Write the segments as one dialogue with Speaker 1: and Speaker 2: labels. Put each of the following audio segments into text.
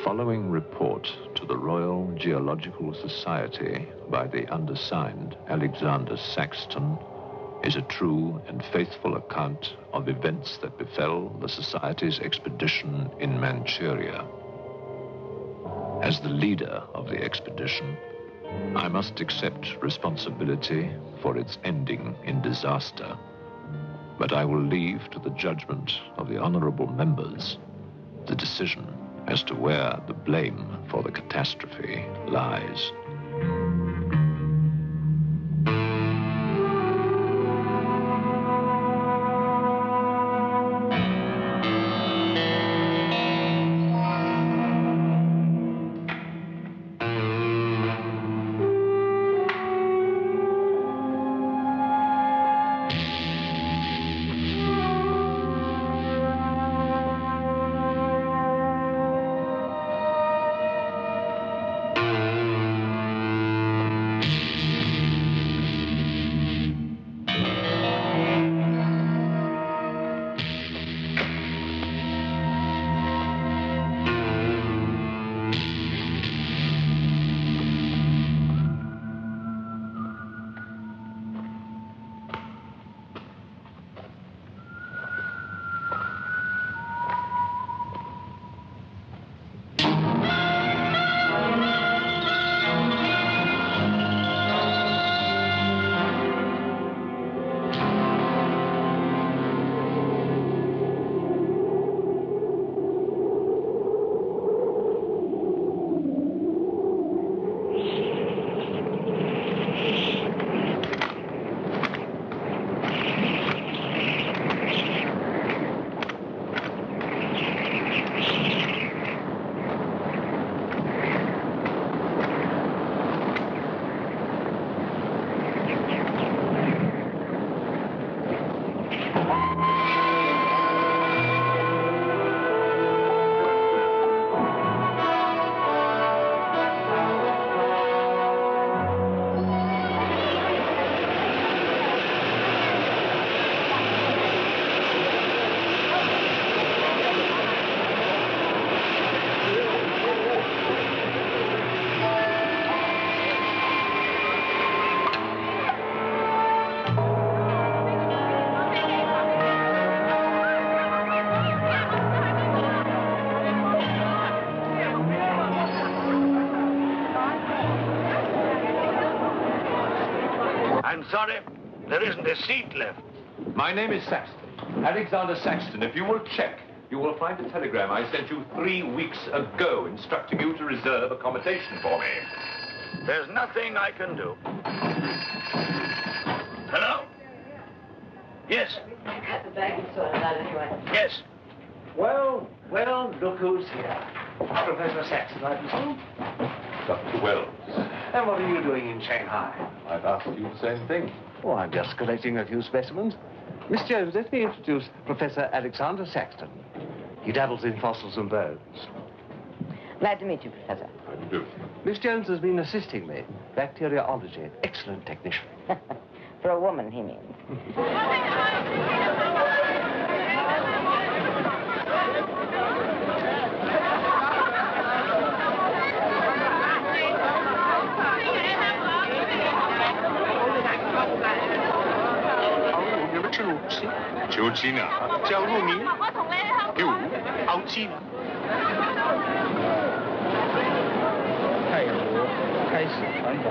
Speaker 1: following report to the Royal Geological Society by the undersigned Alexander Saxton is a true and faithful account of events that befell the Society's expedition in Manchuria. As the leader of the expedition, I must accept responsibility for its ending in disaster, but I will leave to the judgment of the honorable members the decision as to where the blame for the catastrophe lies.
Speaker 2: Sorry, there isn't a seat left.
Speaker 3: My name is Saxton, Alexander Saxton. If you will check, you will find a telegram I sent you 3 weeks ago instructing you to reserve accommodation for me.
Speaker 2: There's nothing I can do. Hello? Yes.
Speaker 4: At the back, you sorted out anyway.
Speaker 2: Yes.
Speaker 5: Well, look who's here. Professor Saxton, I presume?
Speaker 3: Dr. Wells.
Speaker 5: And what are you doing in Shanghai?
Speaker 3: I've asked you the same thing.
Speaker 5: Oh, I'm just collecting a few specimens. Miss Jones, let me introduce Professor Alexander Saxton. He dabbles in fossils and bones.
Speaker 4: Glad to meet you, Professor.
Speaker 3: How do you do?
Speaker 5: Miss Jones has been assisting me. Bacteriology. Excellent technician.
Speaker 4: For a woman, he means.
Speaker 6: 求亲啊，叫入名有傲气吗？
Speaker 7: 泰国开始传播。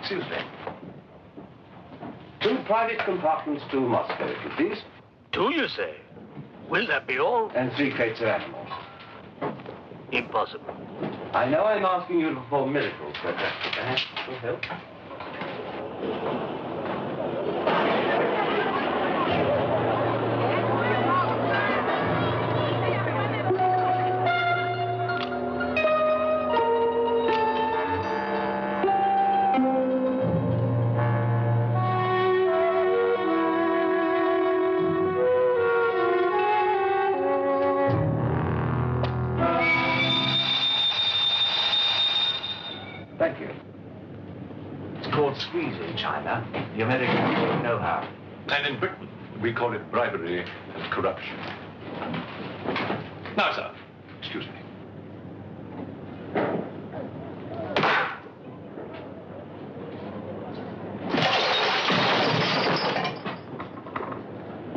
Speaker 5: Excuse me. 2 private compartments to Moscow, if you please.
Speaker 2: 2, you say? Will that be all?
Speaker 5: And 3 crates of animals.
Speaker 2: Impossible.
Speaker 5: I know I'm asking you to perform miracles, but perhaps it will help. Thank you. It's called squeeze in China. The Americans don't know how.
Speaker 3: And in Britain, we call it bribery and corruption. Now, sir, excuse me.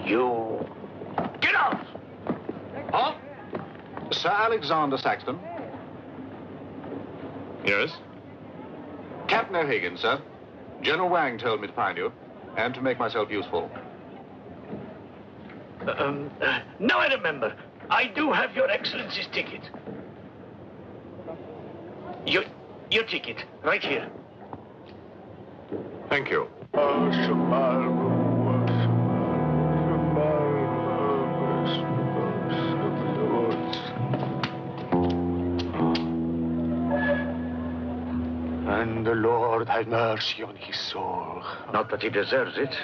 Speaker 2: You... Get out!
Speaker 8: Huh? Sir Alexander Saxton?
Speaker 3: Yes?
Speaker 8: Captain O'Hagan, sir. General Wang told me to find you, and to make myself useful.
Speaker 2: Now I remember. I do have your Excellency's ticket. Your ticket, right here.
Speaker 3: Thank you.
Speaker 6: And the Lord have mercy on his soul.
Speaker 2: Not that he deserves it,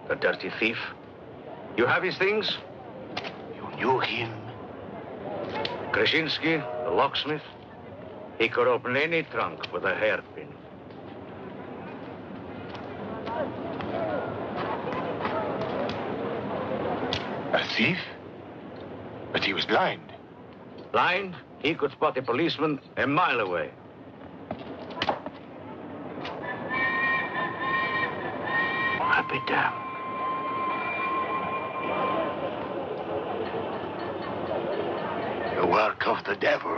Speaker 2: the dirty thief. You have his things?
Speaker 6: You knew him?
Speaker 2: Krasinski, the locksmith. He could open any trunk with a hairpin.
Speaker 6: A thief? But he was blind.
Speaker 2: Blind, he could spot a policeman a mile away. I'll be damned.
Speaker 6: The work of the devil.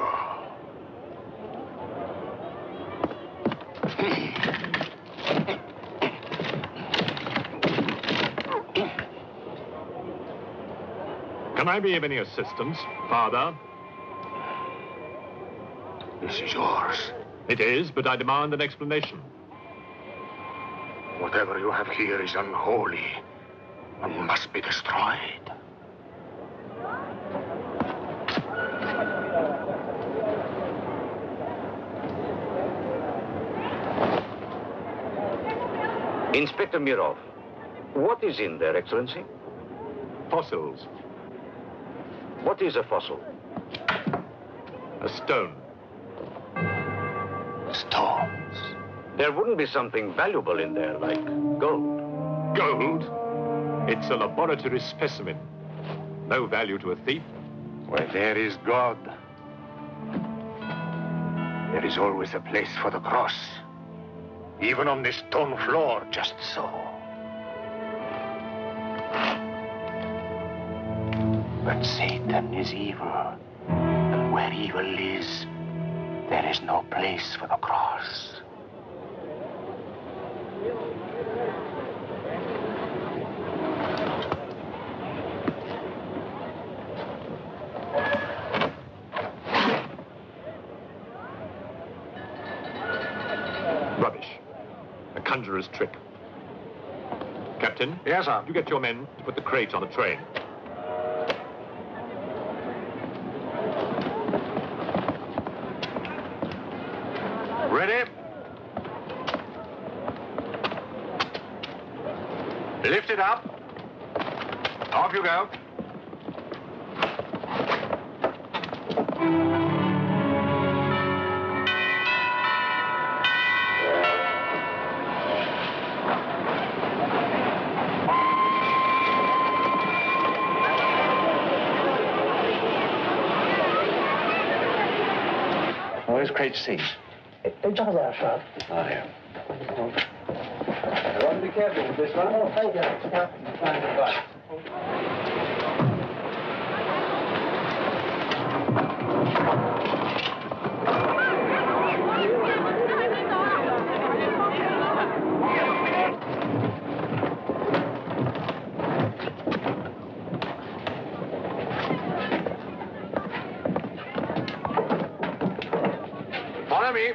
Speaker 3: Can I be of any assistance, Father?
Speaker 6: This is yours.
Speaker 3: It is, but I demand an explanation.
Speaker 6: Whatever you have here is unholy and must be destroyed.
Speaker 2: Inspector Mirov, what is in there, Excellency?
Speaker 3: Fossils.
Speaker 2: What is a fossil?
Speaker 3: A stone.
Speaker 6: Stones.
Speaker 2: There wouldn't be something valuable in there, like gold.
Speaker 3: Gold? It's a laboratory specimen. No value to a thief.
Speaker 6: Where there is God, there is always a place for the cross. Even on this stone floor, just so. But Satan is evil. And where evil is, there is no place for the cross.
Speaker 3: Rubbish. A conjurer's trick. Captain?
Speaker 8: Yes, sir.
Speaker 3: You get your men to put the crate on a train.
Speaker 8: Ready? Lift it up. Off you go.
Speaker 5: Where's crate C?
Speaker 7: Just there, sir.
Speaker 5: Oh, here.
Speaker 7: Rather be careful with this one. Oh, thank you. Kind advice.
Speaker 8: Follow me.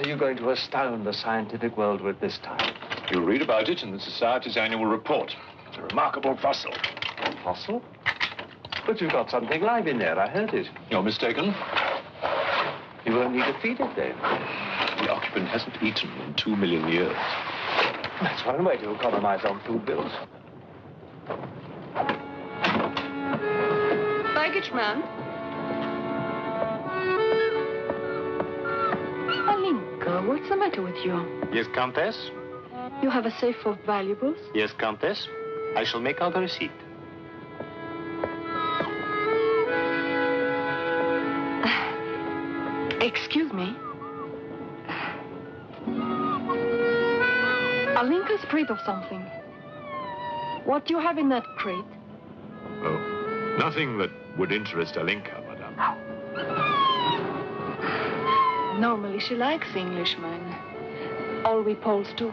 Speaker 5: you going to astound the scientific world with this time?
Speaker 3: You'll read about it in the Society's annual report. It's a remarkable fossil.
Speaker 5: A fossil? But you've got something live in there. I heard it.
Speaker 3: You're mistaken.
Speaker 5: You won't need to feed it then.
Speaker 3: The occupant hasn't eaten in 2 million years.
Speaker 5: That's one way to economize on food bills.
Speaker 9: Baggage man. Alinka, what's the matter with you?
Speaker 6: Yes, Countess?
Speaker 9: You have a safe full of valuables?
Speaker 6: Yes, Countess. I shall make out a receipt.
Speaker 9: Excuse me. Alinka's afraid of something. What do you have in that crate?
Speaker 3: Oh, nothing that would interest Alinka, madame.
Speaker 9: Normally she likes Englishmen. All we Poles do.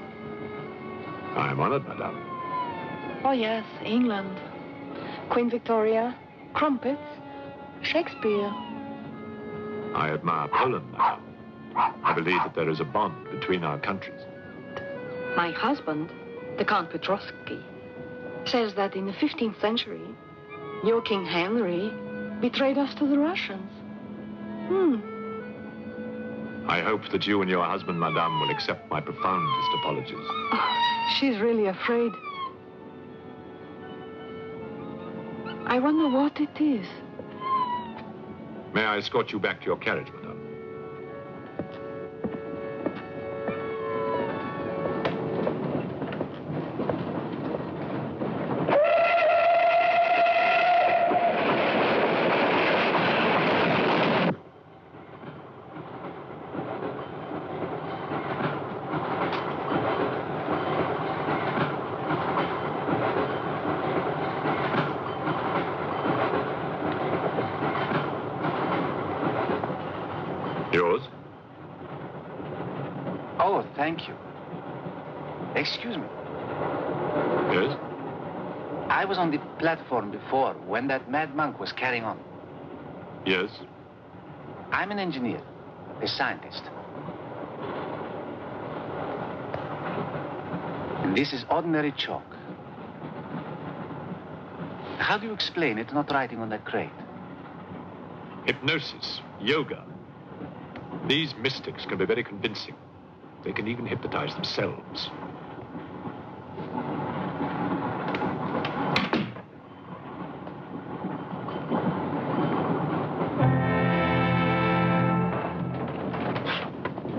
Speaker 3: I am honored, madame.
Speaker 9: Oh yes, England. Queen Victoria, crumpets, Shakespeare.
Speaker 3: I admire Poland, madame. I believe that there is a bond between our countries.
Speaker 9: My husband, the Count Petrovsky, says that in the 15th century, your King Henry betrayed us to the Russians.
Speaker 3: I hope that you and your husband, madame, will accept my profoundest apologies.
Speaker 9: Oh, she's really afraid. I wonder what it is.
Speaker 3: May I escort you back to your carriage, madame? Yours?
Speaker 6: Oh, thank you. Excuse me.
Speaker 3: Yes?
Speaker 6: I was on the platform before when that mad monk was carrying on.
Speaker 3: Yes?
Speaker 6: I'm an engineer, a scientist. And this is ordinary chalk. How do you explain it not writing on that crate?
Speaker 3: Hypnosis, yoga. These mystics can be very convincing. They can even hypnotize themselves.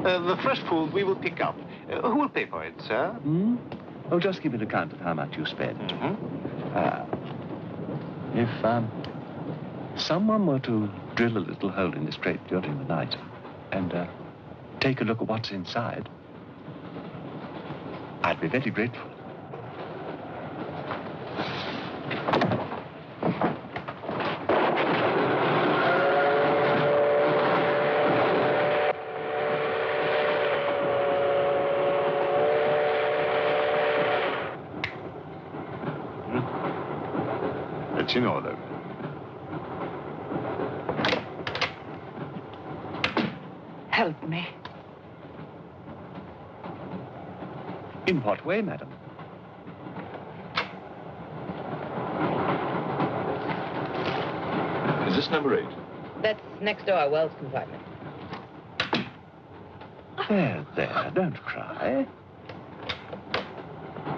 Speaker 6: The fresh food we will pick up. Who will pay for it, sir?
Speaker 5: Oh, just give an account of how much you spent. If someone were to drill a little hole in this crate during the night and take a look at what's inside, I'd be very grateful.
Speaker 3: It's in order.
Speaker 9: Help me.
Speaker 5: In what way, madam?
Speaker 3: Is this number 8?
Speaker 4: That's next door, Wells compartment.
Speaker 5: There, don't cry.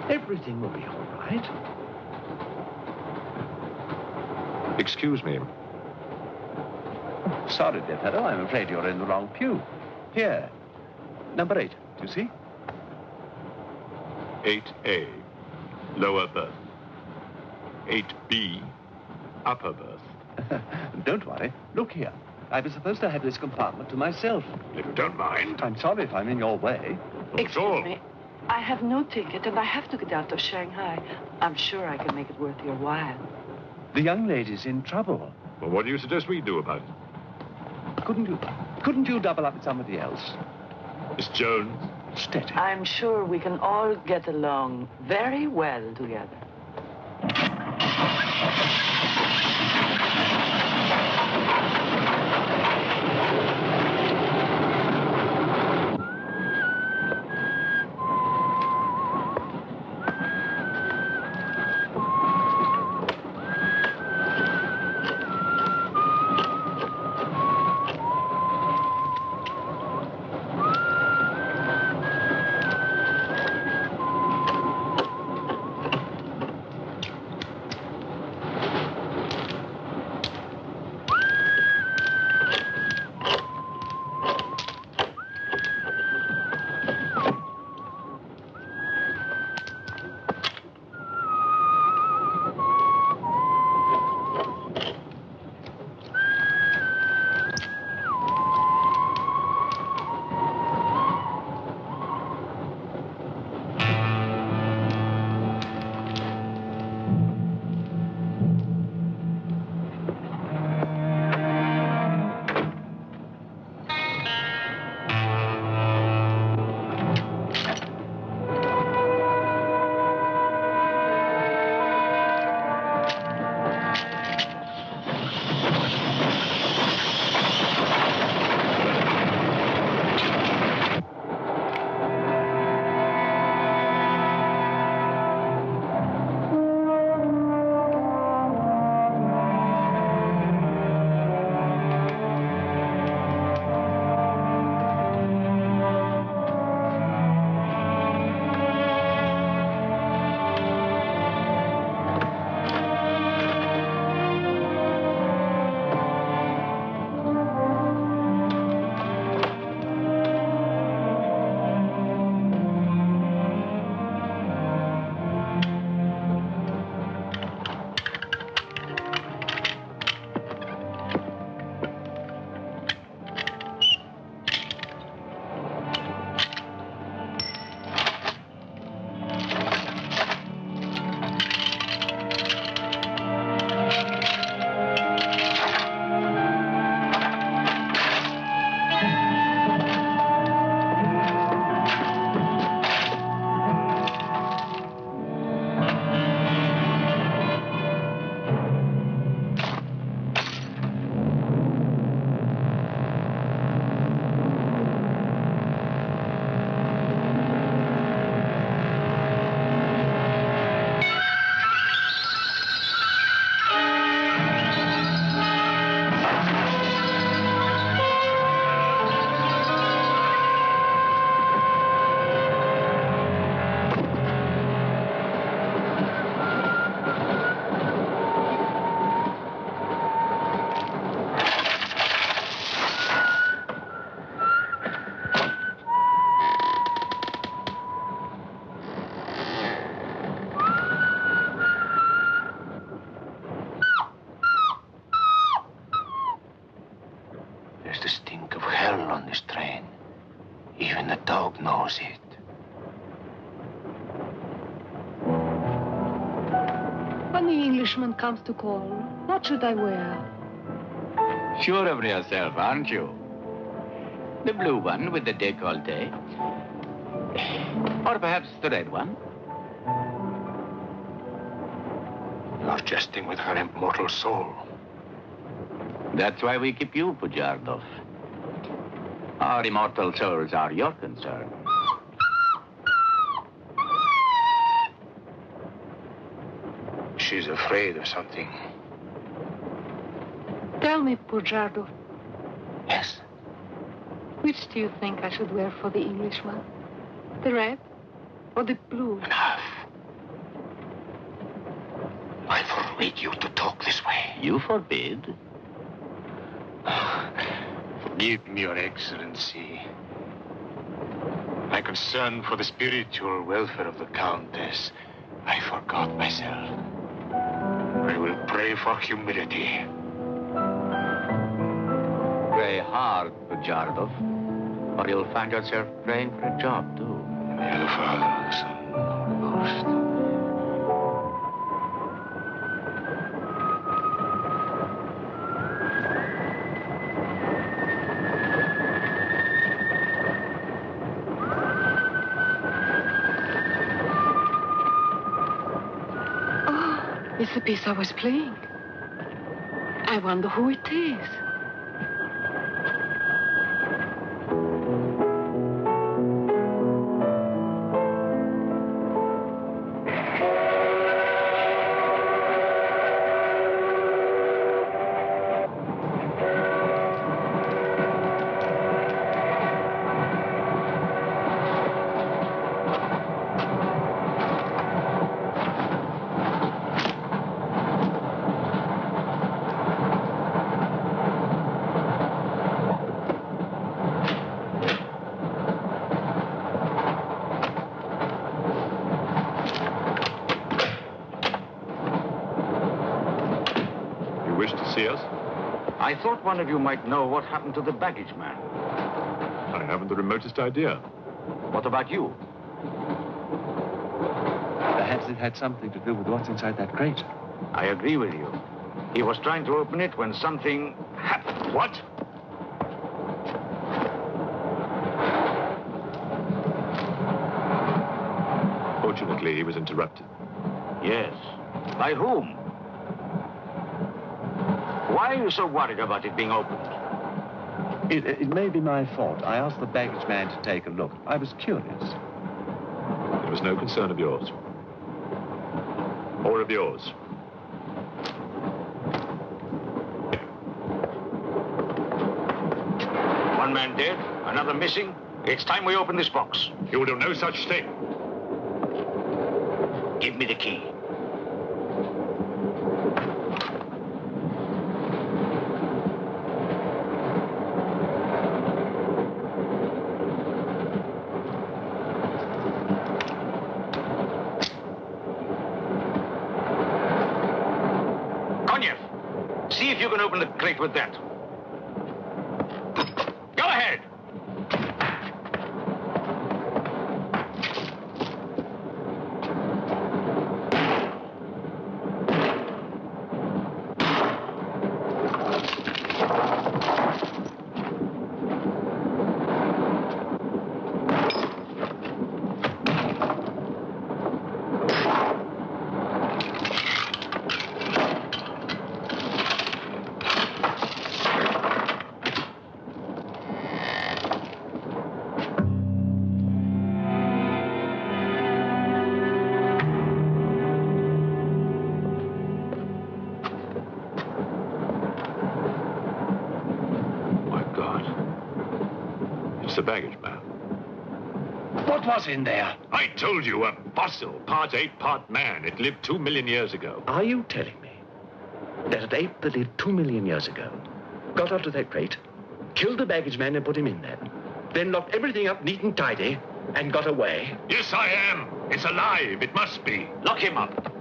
Speaker 5: Everything will be all right.
Speaker 3: Excuse me.
Speaker 5: Sorry, dear fellow, I'm afraid you're in the wrong pew. Here, number 8, do you see?
Speaker 3: 8A, lower berth. 8B, upper berth.
Speaker 5: Don't worry. Look here. I was supposed to have this compartment to myself.
Speaker 3: If you don't mind.
Speaker 5: I'm sorry if I'm in your way.
Speaker 9: Excuse me. I have no ticket and I have to get out of Shanghai. I'm sure I can make it worth your while.
Speaker 5: The young lady's in trouble.
Speaker 3: Well, what do you suggest we do about it?
Speaker 5: Couldn't you double up with somebody else?
Speaker 3: Miss Jones?
Speaker 5: Steady.
Speaker 9: I'm sure we can all get along very well together.
Speaker 6: that knows it.
Speaker 9: When the Englishman comes to call, what should I wear?
Speaker 6: Sure of yourself, aren't you? The blue one with the décolleté. Or perhaps the red one. You're jesting with her immortal soul. That's why we keep you, Pujardov. Our immortal souls are your concern. She's afraid of something.
Speaker 9: Tell me, Pujardov,
Speaker 6: Yes.
Speaker 9: which do you think I should wear for the Englishman? The red or the blue?
Speaker 6: Enough. I forbid you to talk this way. You forbid?
Speaker 10: Forgive me, Your Excellency. My concern for the spiritual welfare of the Countess, I forgot myself. I will pray for humility.
Speaker 6: Pray hard, Pujardov, or you'll find yourself praying for a job, too.
Speaker 10: In the name of the Father, the Son, and the Holy Ghost.
Speaker 9: It's the piece I was playing. I wonder who it is.
Speaker 2: I thought one of you might know what happened to the baggage man.
Speaker 1: I haven't the remotest idea.
Speaker 2: What about you?
Speaker 5: Perhaps it had something to do with what's inside that crate.
Speaker 2: I agree with you. He was trying to open it when something happened. What?
Speaker 1: Fortunately, he was interrupted.
Speaker 2: Yes. By whom? Why are you so worried about it being opened?
Speaker 5: It may be my fault. I asked the baggage man to take a look. I was curious.
Speaker 1: It was no concern of yours. Or of yours.
Speaker 2: One man dead, another missing. It's time we open this box.
Speaker 1: You will do no such thing.
Speaker 2: Give me the key. See if you can open the crate with that. Go ahead.
Speaker 1: The baggage man.
Speaker 5: What was in there?
Speaker 1: I told you, a fossil, part ape, part man. It lived 2 million years ago.
Speaker 5: Are you telling me that an ape that lived 2 million years ago got onto that crate, killed the baggage man and put him in there, then locked everything up neat and tidy and got away?
Speaker 1: Yes, I am. It's alive. It must be.
Speaker 2: Lock him up.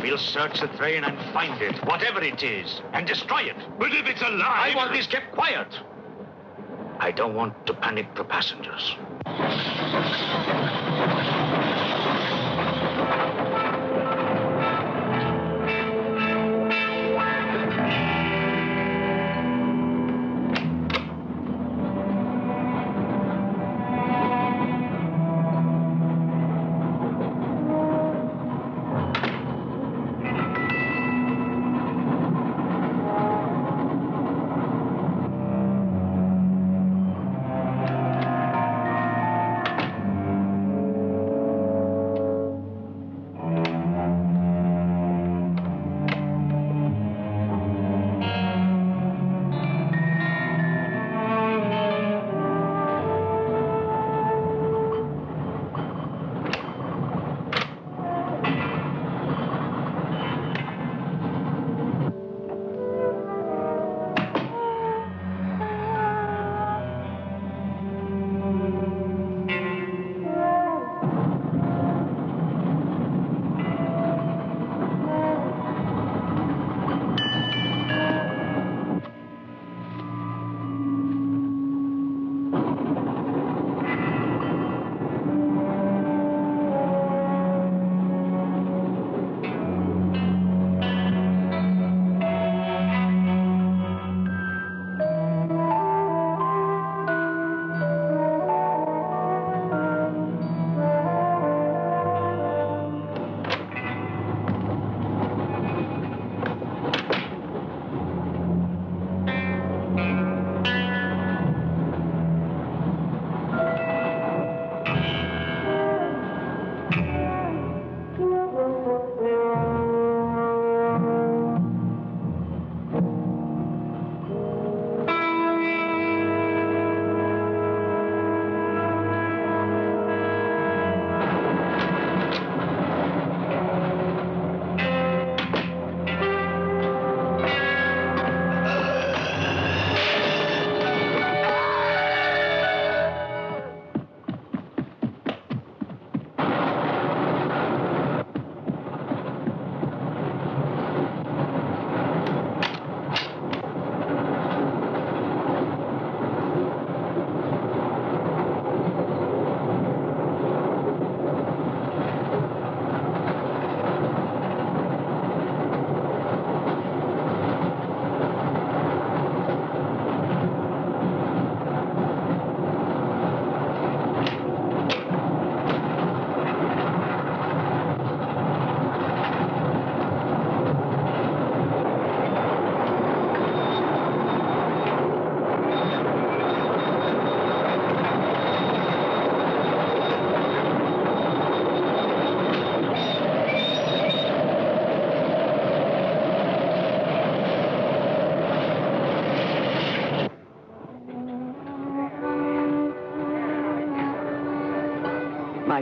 Speaker 2: We'll search the train and find it, whatever it is, and destroy it.
Speaker 1: But if it's alive...
Speaker 2: I want this kept quiet. I don't want to panic the passengers.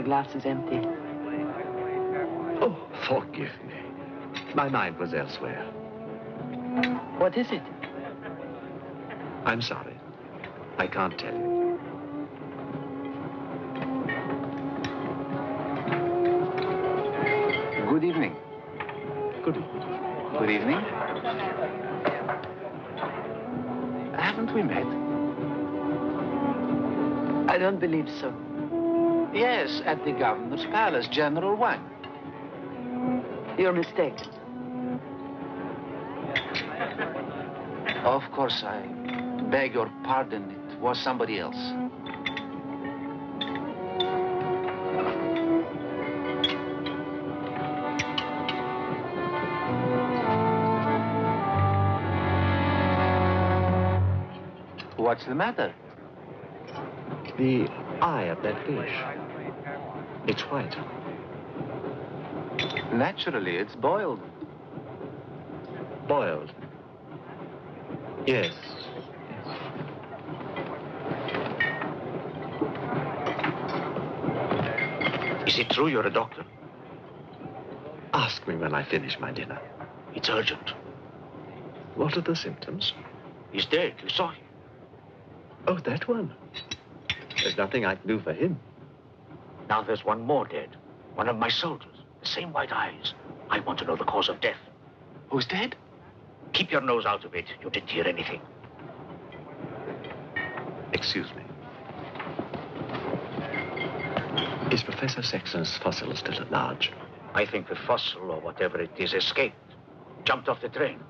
Speaker 4: My glass is empty.
Speaker 5: Oh, forgive me. My mind was elsewhere.
Speaker 4: What is it?
Speaker 5: I'm sorry. I can't tell you.
Speaker 6: Good evening.
Speaker 5: Good evening.
Speaker 6: Good evening. Haven't we met?
Speaker 4: I don't believe so.
Speaker 6: Yes, at the governor's palace, General Wang.
Speaker 4: You're mistaken.
Speaker 6: Of course, I beg your pardon. It was somebody else. What's the matter?
Speaker 5: The eye of that fish. It's white.
Speaker 6: Naturally, it's boiled.
Speaker 5: Boiled. Yes.
Speaker 2: Is it true you're a doctor?
Speaker 5: Ask me when I finish my dinner.
Speaker 2: It's urgent.
Speaker 5: What are the symptoms?
Speaker 2: He's dead. You saw him.
Speaker 5: Oh, that one. There's nothing I can do for him.
Speaker 2: Now there's one more dead. One of my soldiers. The same white eyes. I want to know the cause of death.
Speaker 6: Who's dead?
Speaker 2: Keep your nose out of it. You didn't hear anything.
Speaker 5: Excuse me. Is Professor Sexton's fossil still at large?
Speaker 2: I think the fossil, or whatever it is, escaped. Jumped off the train.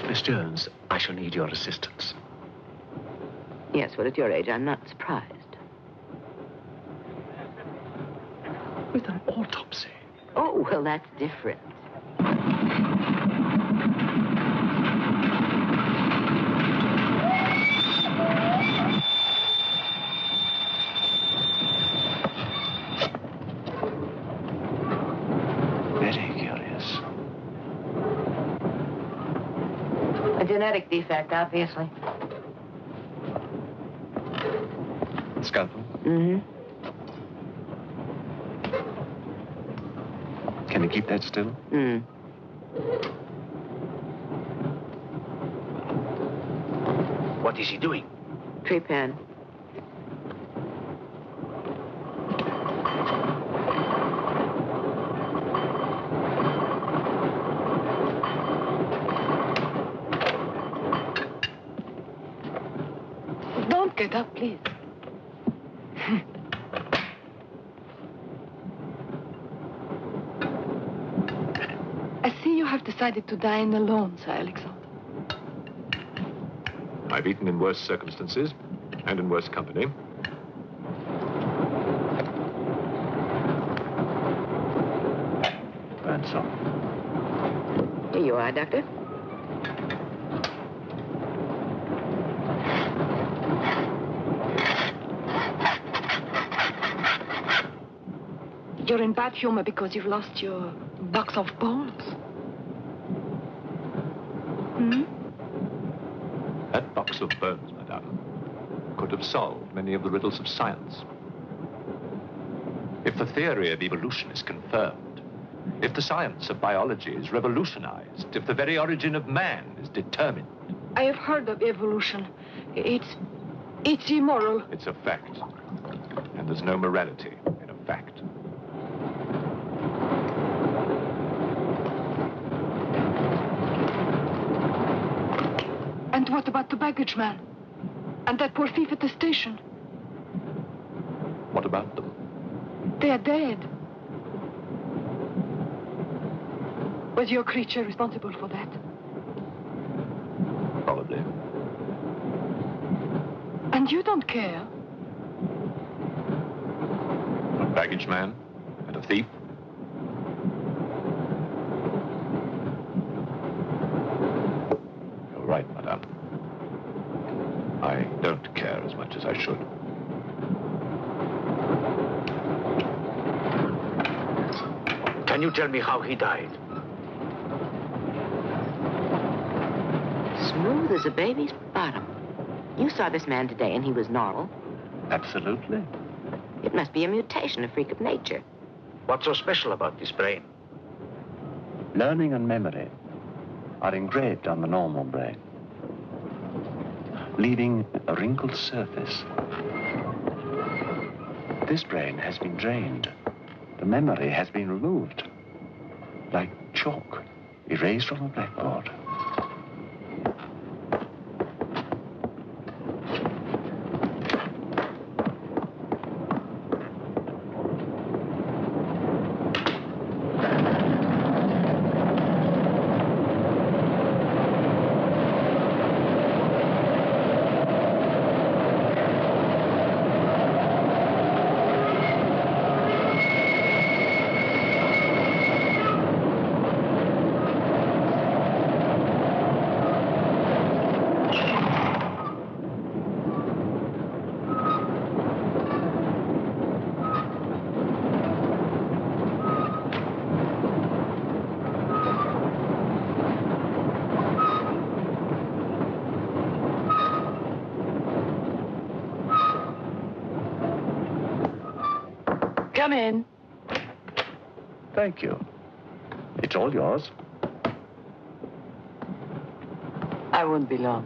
Speaker 5: Miss Jones, I shall need your assistance.
Speaker 11: Yes, well, at your age, I'm not surprised.
Speaker 5: With an autopsy?
Speaker 11: Oh, well, that's different.
Speaker 5: Very curious.
Speaker 11: A genetic defect, obviously.
Speaker 5: Scalpel?
Speaker 11: Mm-hmm.
Speaker 5: Can you keep that still?
Speaker 11: Mm.
Speaker 2: What is he doing?
Speaker 11: Tree pen.
Speaker 9: Don't get up, please. I see you have decided to dine alone, Sir Alexander.
Speaker 1: I've eaten in worse circumstances and in worse company.
Speaker 5: Burns off.
Speaker 11: Here you are, Doctor.
Speaker 9: You're in bad humor because you've lost your box of bones. Hmm?
Speaker 1: That box of bones, madame, could have solved many of the riddles of science. If the theory of evolution is confirmed, if the science of biology is revolutionized, if the very origin of man is determined.
Speaker 9: I have heard of evolution. It's immoral.
Speaker 1: It's a fact. And there's no morality in a fact.
Speaker 9: And what about the baggage man? And that poor thief at the station?
Speaker 1: What about them?
Speaker 9: They are dead. Was your creature responsible for that?
Speaker 1: Probably.
Speaker 9: And you don't care?
Speaker 1: A baggage man and a thief? You're right, madame. I don't care as much as I should.
Speaker 2: Can you tell me how he died?
Speaker 11: Smooth as a baby's bottom. You saw this man today and he was normal.
Speaker 5: Absolutely.
Speaker 11: It must be a mutation, a freak of nature.
Speaker 2: What's so special about this brain?
Speaker 5: Learning and memory are engraved on the normal brain, leaving a wrinkled surface. This brain has been drained. The memory has been removed, like chalk erased from a blackboard.
Speaker 9: Come in.
Speaker 5: Thank you. It's all yours.
Speaker 4: I won't be long.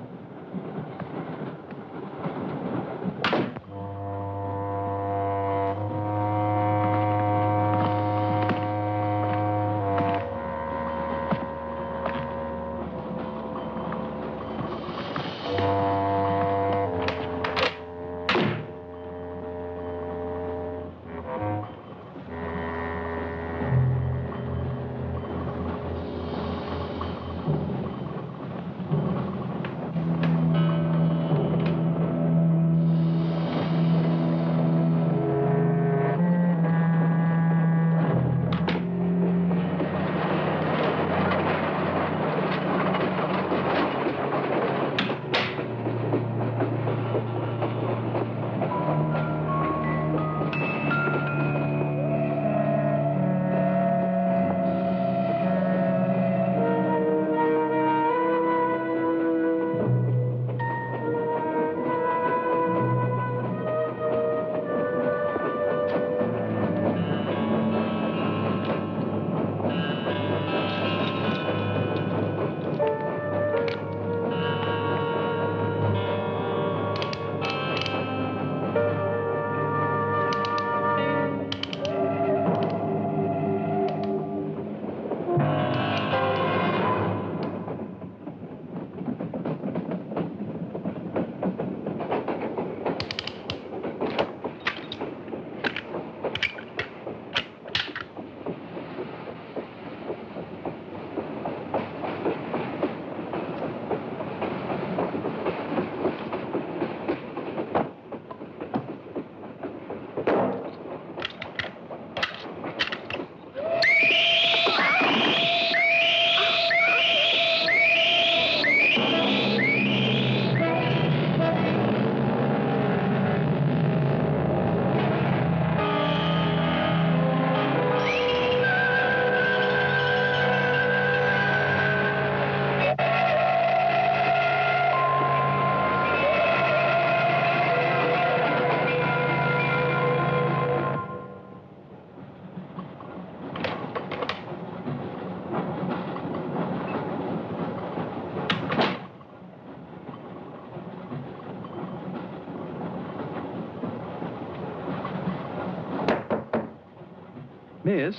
Speaker 12: Miss,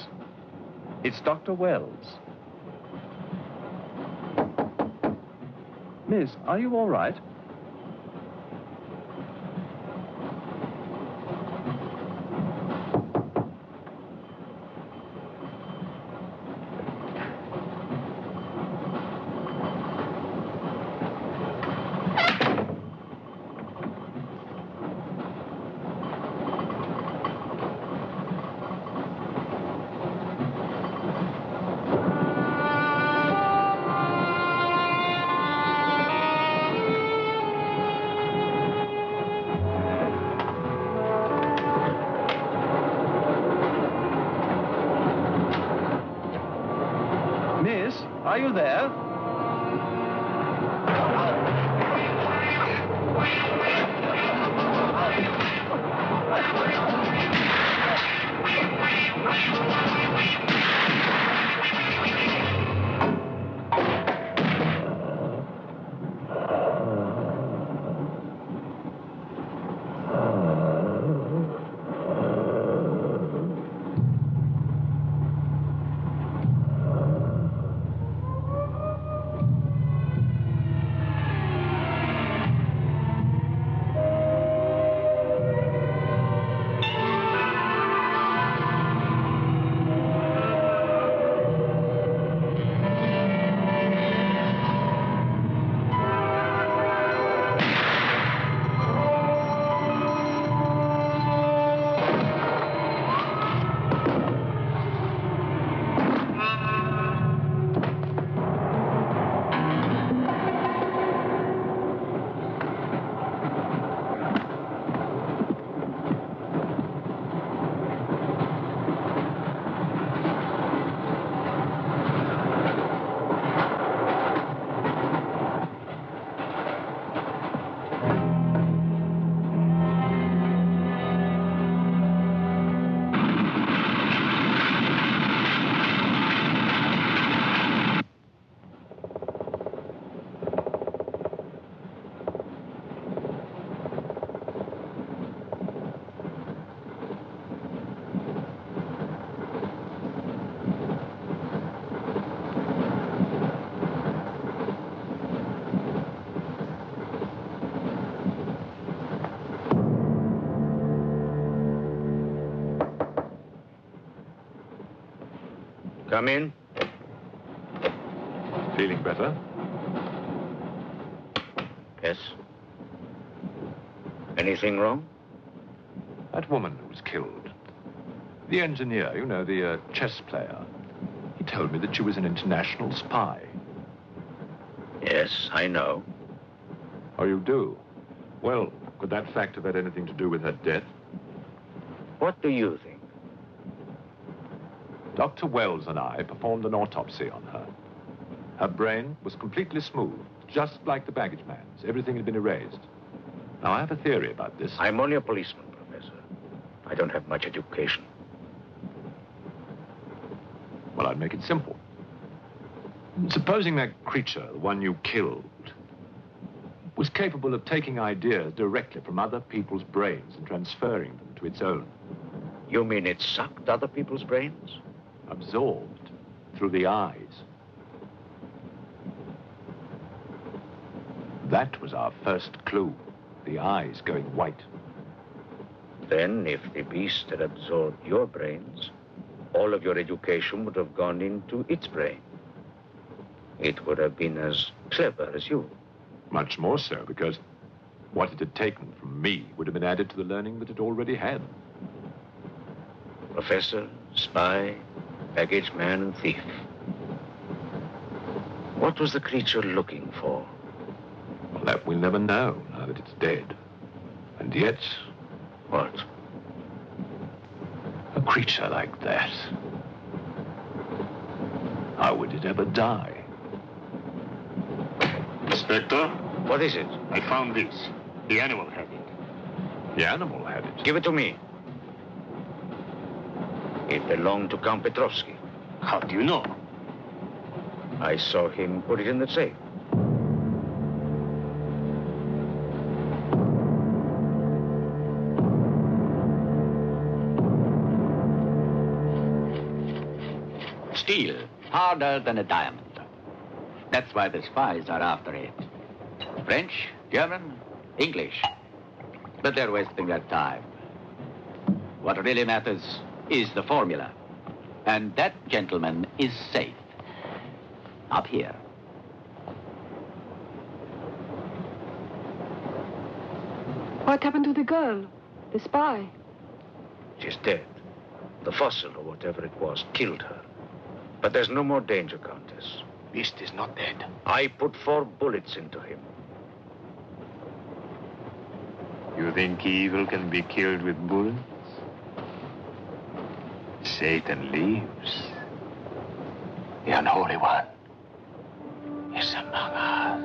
Speaker 12: it's Dr. Wells. Miss, are you all right? Miss, are you there?
Speaker 2: Come in.
Speaker 3: Feeling better?
Speaker 2: Yes. Anything wrong?
Speaker 1: That woman who was killed. The engineer, you know, the chess player. He told me that she was an international spy.
Speaker 2: Yes, I know.
Speaker 1: Oh, you do? Well, could that fact have had anything to do with her death?
Speaker 2: What do you think?
Speaker 1: Dr. Wells and I performed an autopsy on her. Her brain was completely smooth, just like the baggage man's. Everything had been erased. Now, I have a theory about this.
Speaker 2: I'm only a policeman, Professor. I don't have much education.
Speaker 1: Well, I'd make it simple. Supposing that creature, the one you killed, was capable of taking ideas directly from other people's brains and transferring them to its own.
Speaker 2: You mean it sucked other people's brains?
Speaker 1: Absorbed through the eyes. That was our first clue. The eyes going white.
Speaker 2: Then, if the beast had absorbed your brains, all of your education would have gone into its brain. It would have been as clever as you.
Speaker 1: Much more so, because what it had taken from me would have been added to the learning that it already had.
Speaker 2: Professor, spy, baggage man, and thief. What was the creature looking for?
Speaker 1: Well, that we'll never know, now that it's dead. And yet...
Speaker 2: What?
Speaker 1: A creature like that. How would it ever die?
Speaker 10: Inspector?
Speaker 2: What is it?
Speaker 10: I found this. The animal had it.
Speaker 1: The animal had it?
Speaker 2: Give it to me. It belonged to Count Petrovsky.
Speaker 10: How do you know?
Speaker 2: I saw him put it in the safe.
Speaker 6: steel, harder than a diamond. That's why the spies are after it. French, German, English. But they're wasting their time. What really matters is the formula. And that, gentleman, is safe. Up here.
Speaker 9: What happened to the girl? The spy?
Speaker 2: She's dead. The fossil, or whatever it was, killed her. But there's no more danger, Countess.
Speaker 10: Beast is not dead.
Speaker 2: I put 4 bullets into him.
Speaker 10: You think evil can be killed with bullets? Satan lives. The unholy one is among us.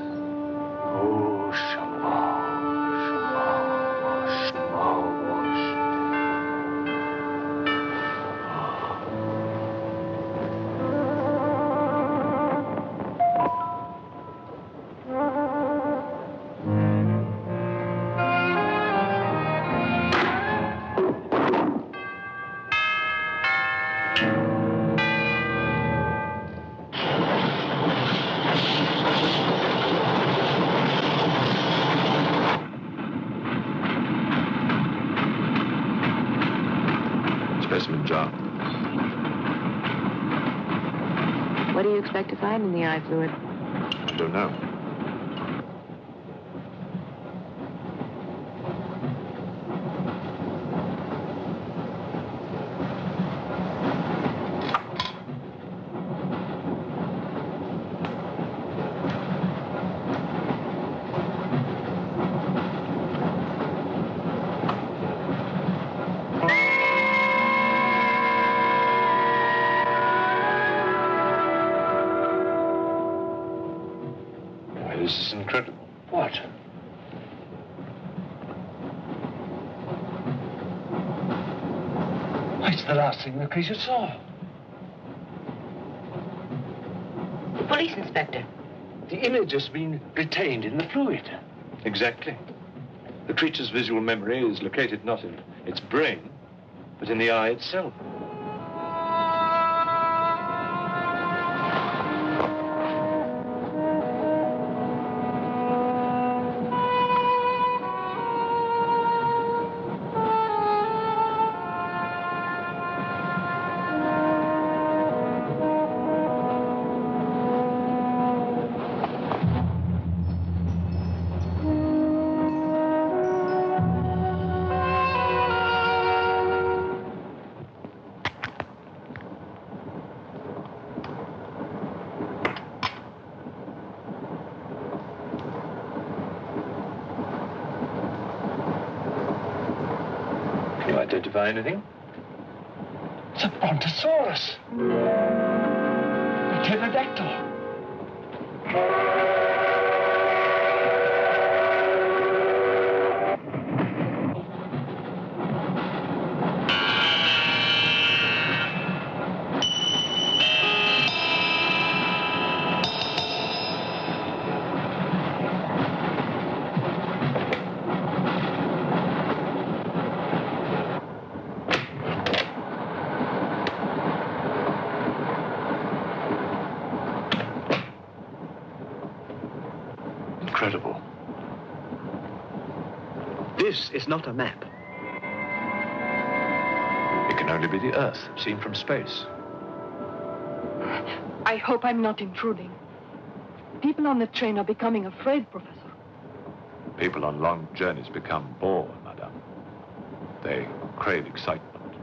Speaker 10: Oh, Shamo, Shamo,
Speaker 1: Specimen jar.
Speaker 11: What do you expect to find in the eye fluid?
Speaker 1: I don't know.
Speaker 3: This is incredible. What? It's the last thing the creature saw.
Speaker 11: The police inspector.
Speaker 3: The image has been retained in the fluid. Exactly. The creature's visual memory is located not in its brain, but in the eye itself. Can you identify anything? It's a brontosaurus. A pterodactyl. Incredible.
Speaker 5: This is not a map.
Speaker 1: It can only be the Earth, seen from space.
Speaker 9: I hope I'm not intruding. People on the train are becoming afraid, Professor.
Speaker 1: People on long journeys become bored, madame. They crave excitement.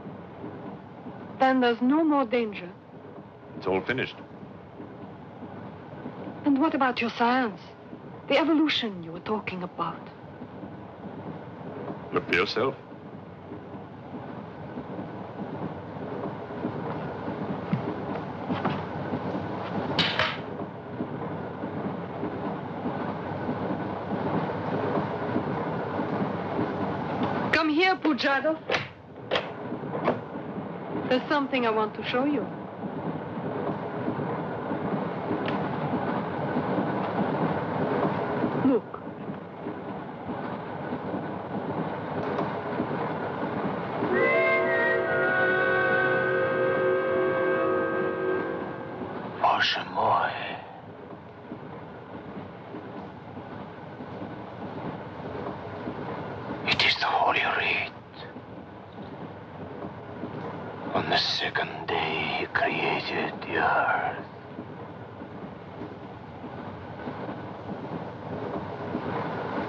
Speaker 9: Then there's no more danger.
Speaker 1: It's all finished.
Speaker 9: And what about your science? The evolution you were talking about.
Speaker 1: Look for yourself.
Speaker 9: Come here, Pujado. There's something I want to show you. Look.
Speaker 10: Bоже мой. It is the Holy Writ. On the second day, he created the earth.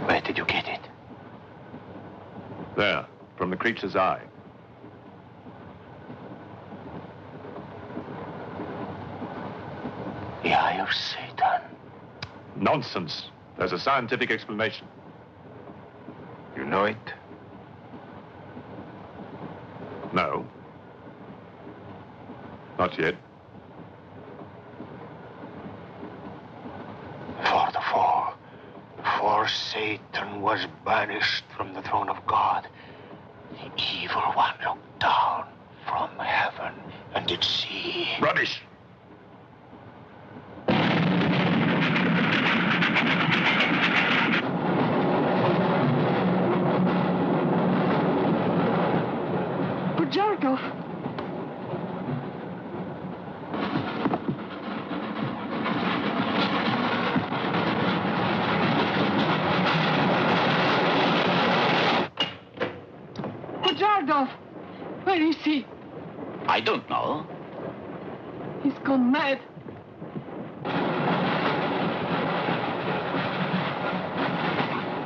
Speaker 10: Where did you get it?
Speaker 3: There, from the creature's eye.
Speaker 10: The eye of Satan.
Speaker 3: Nonsense. There's a scientific explanation.
Speaker 10: You know it?
Speaker 3: No. Not yet.
Speaker 10: For the fall. Before Satan was banished from the throne of God, the evil one looked down from heaven and did see.
Speaker 3: Rubbish!
Speaker 9: Jarkov. Jarkov, where is he?
Speaker 6: I don't know.
Speaker 9: He's gone mad.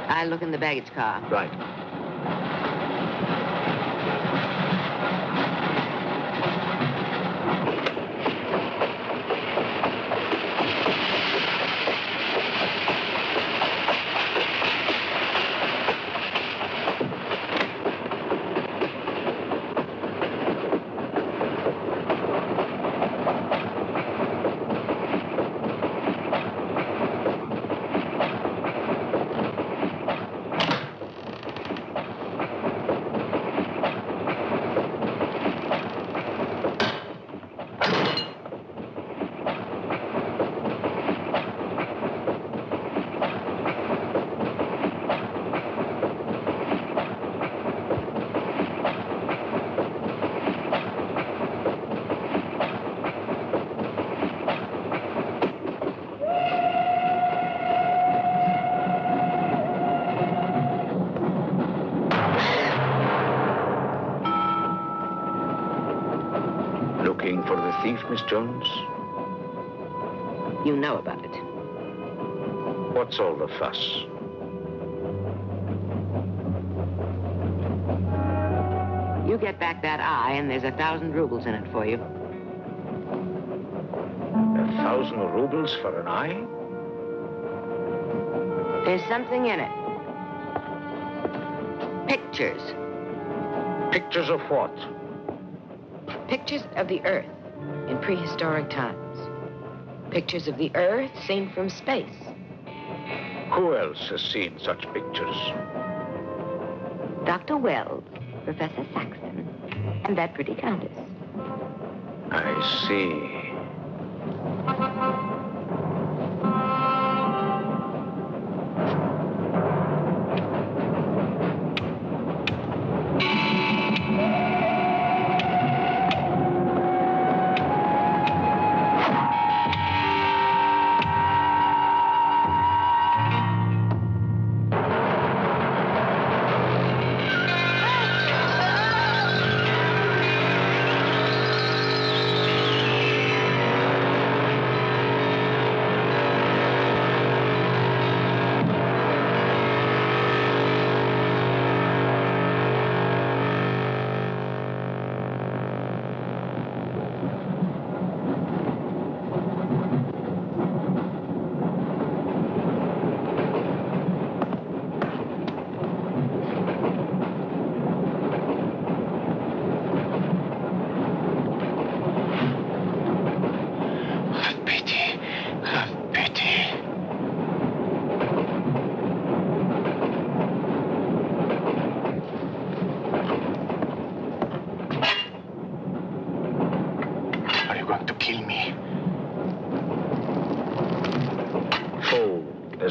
Speaker 11: I'll look in the baggage car.
Speaker 5: Right.
Speaker 2: Looking for the thief, Miss Jones?
Speaker 11: You know about it.
Speaker 2: What's all the fuss?
Speaker 11: You get back that eye, and there's 1,000 rubles in it for you.
Speaker 2: 1,000 rubles for an eye?
Speaker 11: There's something in it. Pictures.
Speaker 2: Pictures of what?
Speaker 11: Pictures of the Earth in prehistoric times. Pictures of the Earth seen from space.
Speaker 2: Who else has seen such pictures?
Speaker 11: Dr. Wells, Professor Saxton, and that pretty countess.
Speaker 2: I see.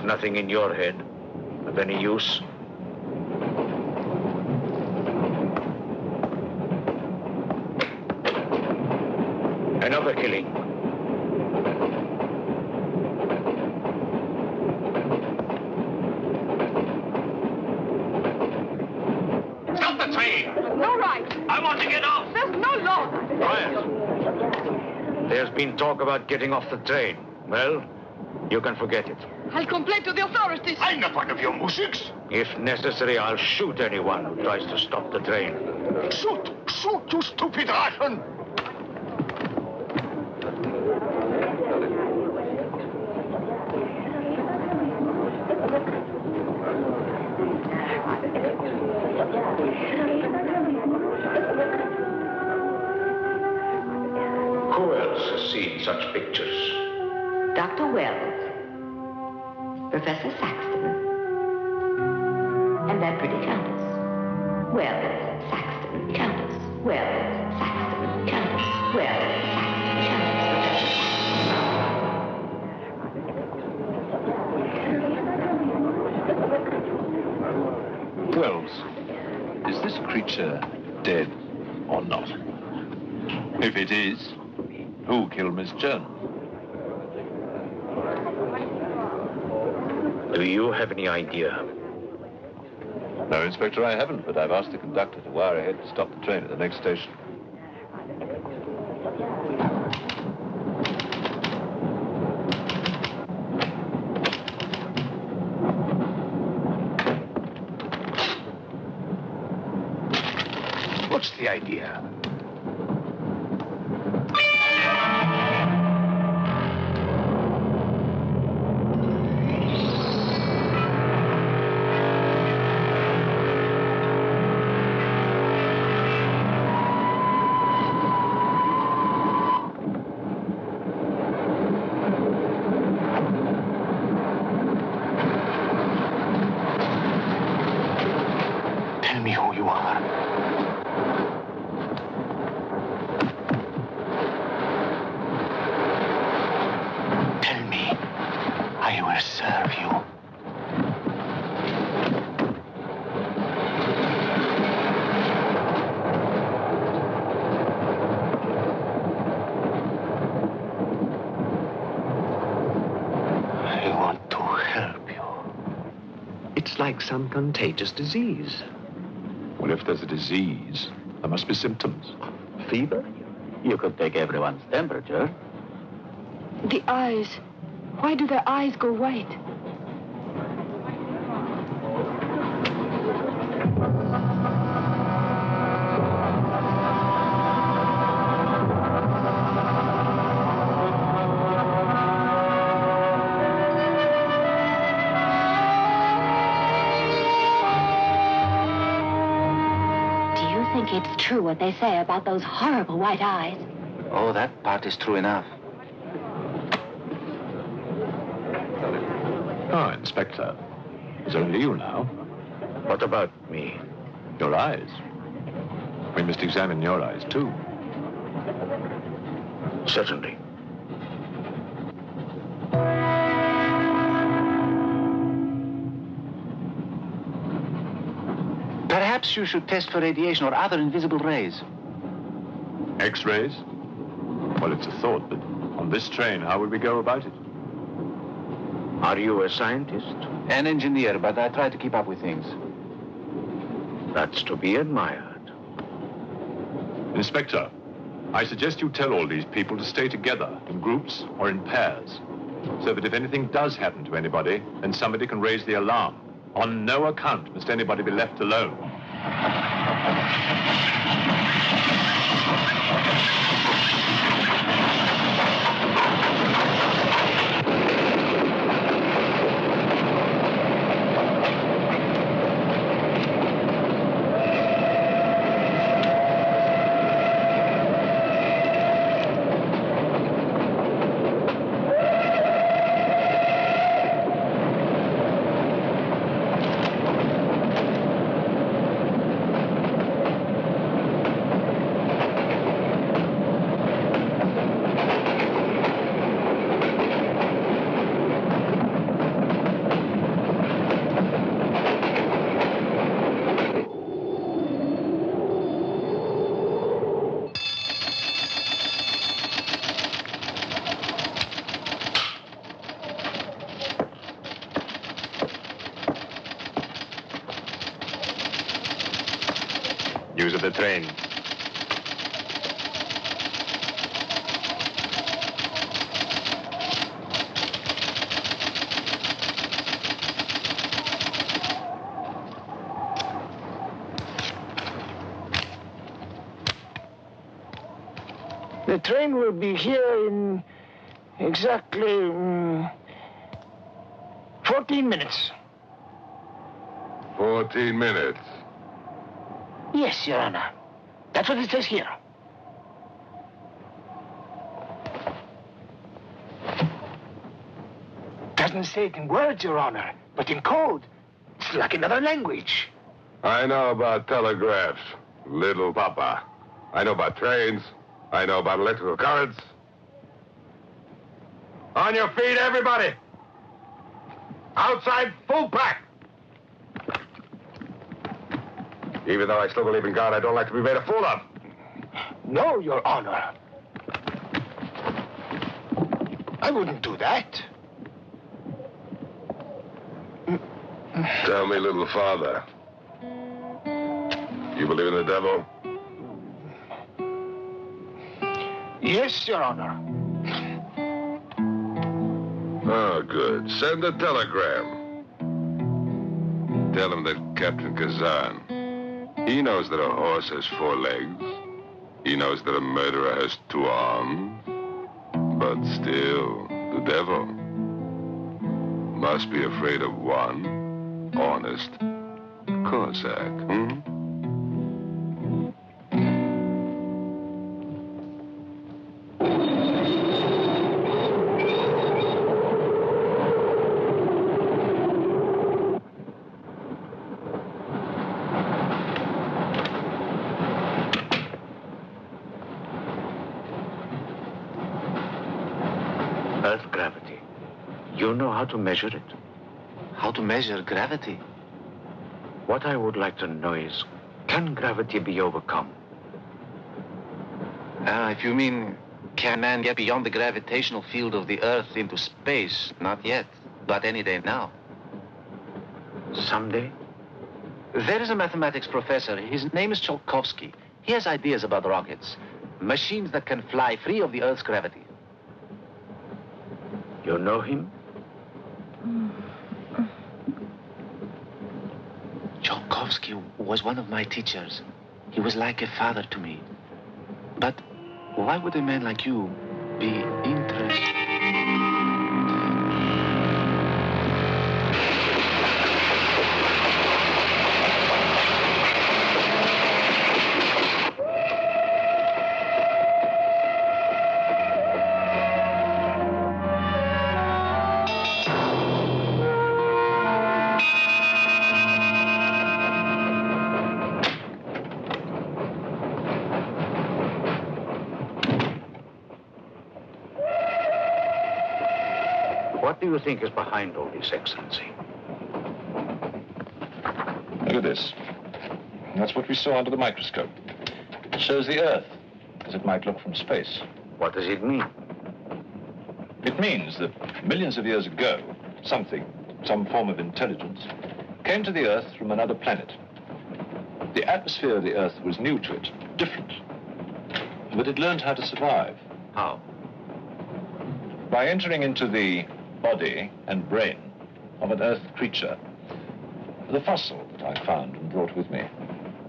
Speaker 2: Nothing in your head of any use? Another killing. There's been talk about getting off the train. Well, you can forget it.
Speaker 9: I'll complain to the authorities.
Speaker 10: I'm not one of your musics.
Speaker 2: If necessary, I'll shoot anyone who tries to stop the train.
Speaker 10: Shoot! Shoot, you stupid Russian!
Speaker 2: Who else has seen such pictures?
Speaker 11: Dr. Wells, Professor Saxton, and that pretty countess. Wells, Saxton, countess. Wells, Saxton, countess. Wells, Saxton, countess.
Speaker 1: Wells, is this creature dead or not? If it is, who killed Miss Jones?
Speaker 2: Do you have any idea?
Speaker 1: No, Inspector, I haven't, but I've asked the conductor to wire ahead to stop the train at the next station.
Speaker 10: What's the idea? Tell me who you are. Tell me, I will serve you. I want to help you.
Speaker 5: It's like some contagious disease.
Speaker 1: Well, if there's a disease, there must be symptoms.
Speaker 6: Fever? You could take everyone's temperature.
Speaker 9: The eyes. Why do their eyes go white?
Speaker 13: Do you think it's true what they say about those horrible white eyes?
Speaker 10: Oh, that part is true enough.
Speaker 1: Oh, Inspector, it's only you now.
Speaker 2: What about me?
Speaker 1: Your eyes. We must examine your eyes, too.
Speaker 2: Certainly.
Speaker 10: Perhaps you should test for radiation or other invisible rays.
Speaker 1: X-rays? Well, it's a thought, but on this train, how would we go about it?
Speaker 2: Are you a scientist?
Speaker 10: An engineer, but I try to keep up with things.
Speaker 2: That's to be admired.
Speaker 1: Inspector, I suggest you tell all these people to stay together, in groups or in pairs, so that if anything does happen to anybody, then somebody can raise the alarm. On no account must anybody be left alone.
Speaker 10: Use of the train.
Speaker 7: The train will be here in exactly 14 minutes.
Speaker 14: 14 minutes?
Speaker 7: Yes, Your Honor. That's what it says here. Doesn't say it in words, Your Honor, but in code. It's like another language.
Speaker 14: I know about telegraphs, little papa. I know about trains. I know about electrical currents. On your feet, everybody! Outside, full pack! Even though I still believe in God, I don't like to be made a fool of.
Speaker 7: No, Your Honor. I wouldn't do that.
Speaker 14: Tell me, little father. You believe in the devil?
Speaker 7: Yes, Your Honor.
Speaker 14: Oh, good. Send a telegram. Tell him that Captain Kazan, he knows that a horse has 4 legs. He knows that a murderer has 2 arms. But still, the devil must be afraid of one honest Cossack.
Speaker 2: Earth gravity. You know how to measure it?
Speaker 10: How to measure gravity?
Speaker 2: What I would like to know is, can gravity be overcome?
Speaker 10: If you mean, can man get beyond the gravitational field of the Earth into space? Not yet, but any day now.
Speaker 2: Someday?
Speaker 10: There is a mathematics professor. His name is Tsiolkovsky. He has ideas about rockets. Machines that can fly free of the Earth's gravity.
Speaker 2: You know him?
Speaker 10: Tsiolkovsky was one of my teachers. He was like a father to me. But why would a man like you be interested?
Speaker 2: What do you think is behind all this, Excellency?
Speaker 3: Look at this. That's what we saw under the microscope. It shows the Earth as it might look from space.
Speaker 2: What does it mean?
Speaker 3: It means that millions of years ago, some form of intelligence, came to the Earth from another planet. The atmosphere of the Earth was new to it, different. But it learned how to survive.
Speaker 2: How?
Speaker 3: By entering into the body and brain of an Earth creature. The fossil that I found and brought with me.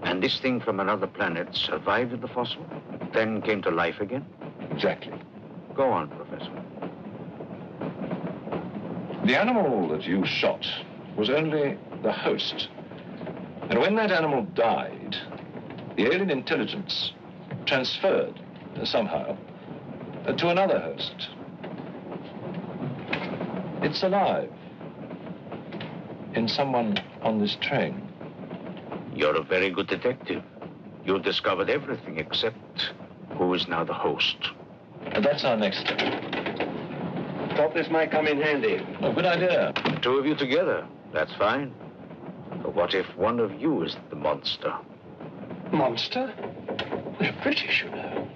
Speaker 2: And this thing from another planet survived the fossil, then came to life again?
Speaker 3: Exactly.
Speaker 2: Go on, Professor.
Speaker 3: The animal that you shot was only the host. And when that animal died, the alien intelligence transferred somehow to another host. It's alive in someone on this train.
Speaker 2: You're a very good detective. You discovered everything except who is now the host.
Speaker 3: And that's our next step.
Speaker 5: Thought this might come in handy.
Speaker 3: Oh, good idea.
Speaker 2: The 2 of you together, that's fine. But what if one of you is the monster?
Speaker 7: Monster? We're British, you know.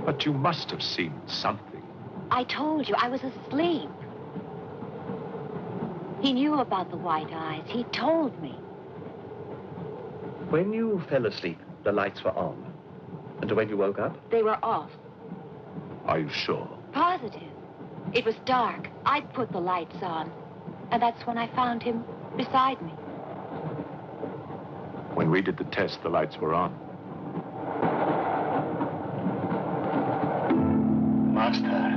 Speaker 1: But you must have seen something.
Speaker 13: I told you I was asleep. He knew about the white eyes. He told me.
Speaker 5: When you fell asleep, the lights were on. And when you woke up?
Speaker 13: They were off.
Speaker 1: Are you sure?
Speaker 13: Positive. It was dark. I put the lights on. And that's when I found him beside me.
Speaker 1: When we did the test, the lights were on.
Speaker 10: Master.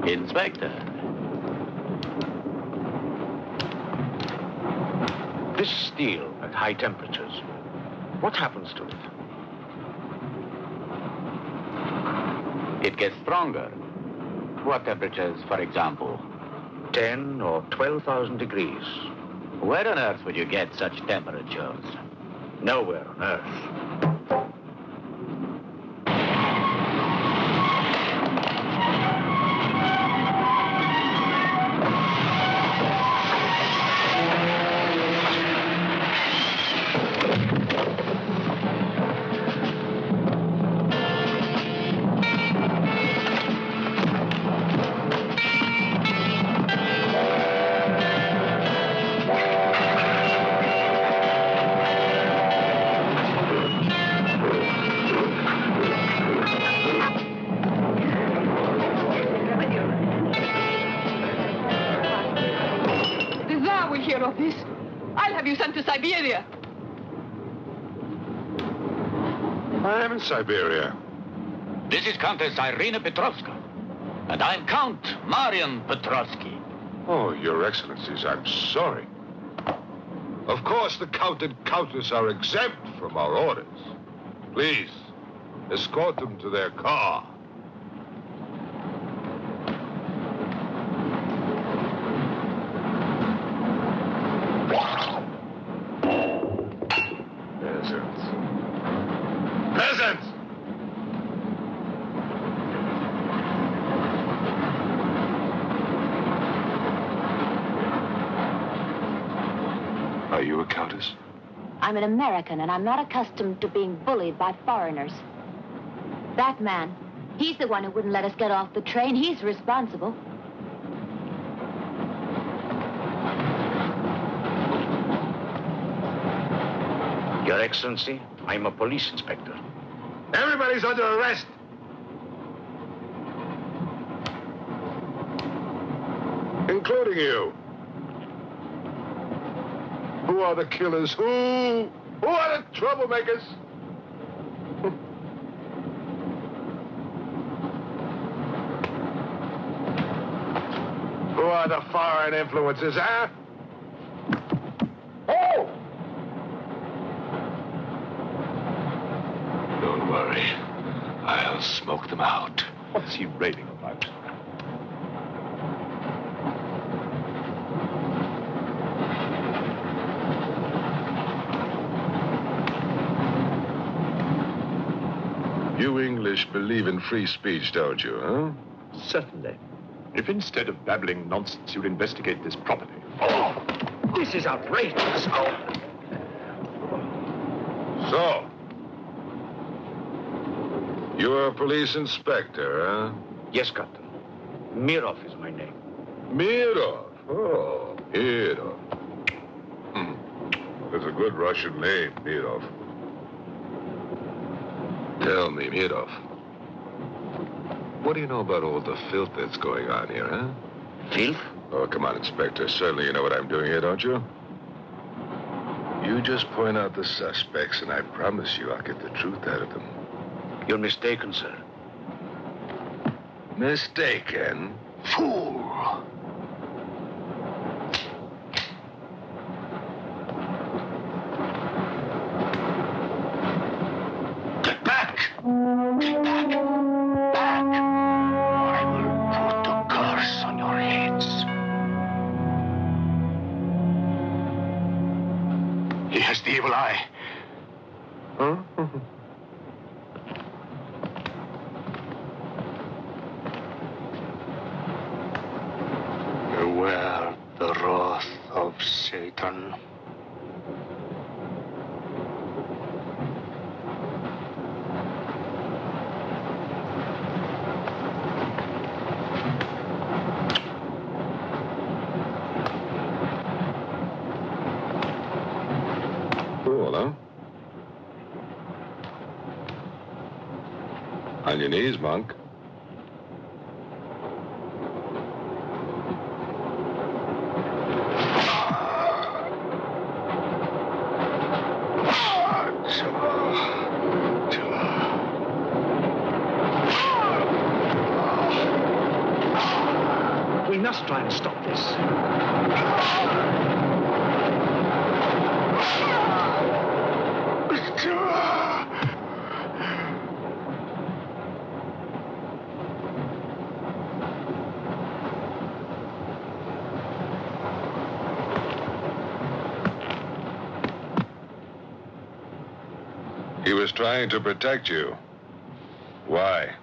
Speaker 6: Inspector.
Speaker 2: This steel at high temperatures, what happens to it?
Speaker 6: It gets stronger. What temperatures, for example?
Speaker 2: 10 or 12,000 degrees.
Speaker 6: Where on earth would you get such temperatures?
Speaker 2: Nowhere on earth.
Speaker 9: Of this, I'll have you sent to Siberia.
Speaker 14: I am in Siberia.
Speaker 6: This is Countess Irina Petrovska, and I'm Count Marian Petrovsky.
Speaker 14: Oh, Your Excellencies, I'm sorry. Of course, the Count and Countess are exempt from our orders. Please, escort them to their car. Peasants! Are you a countess?
Speaker 13: I'm an American, and I'm not accustomed to being bullied by foreigners. That man, he's the one who wouldn't let us get off the train. He's responsible.
Speaker 2: Your Excellency, I'm a police inspector.
Speaker 14: Everybody's under arrest. Including you. Who are the killers? Who are the troublemakers? Who are the foreign influences, huh? Oh! Don't worry. I'll smoke them out.
Speaker 1: What's he raving about?
Speaker 14: You English believe in free speech, don't you, huh?
Speaker 1: Certainly. If instead of babbling nonsense, you'd investigate this properly.
Speaker 2: Oh, this is outrageous. Oh.
Speaker 14: So, you're a police inspector, huh?
Speaker 2: Yes, Captain. Mirov is my name.
Speaker 14: Mirov? Oh, Mirov. That's a good Russian name, Mirov. Tell me, Mirov, what do you know about all the filth that's going on here, huh?
Speaker 2: Filth?
Speaker 14: Oh, come on, Inspector. Certainly you know what I'm doing here, don't you? You just point out the suspects, and I promise you I'll get the truth out of them.
Speaker 2: You're mistaken, sir.
Speaker 14: Mistaken? Fool!
Speaker 10: Get back! Get back! Back! Or I will put a curse on your heads. He has the evil eye.
Speaker 14: Huh?
Speaker 10: wear the wrath of Satan.
Speaker 14: Cool, huh? On your knees, monk.
Speaker 5: We must try and stop this.
Speaker 14: He was trying to protect you. Why?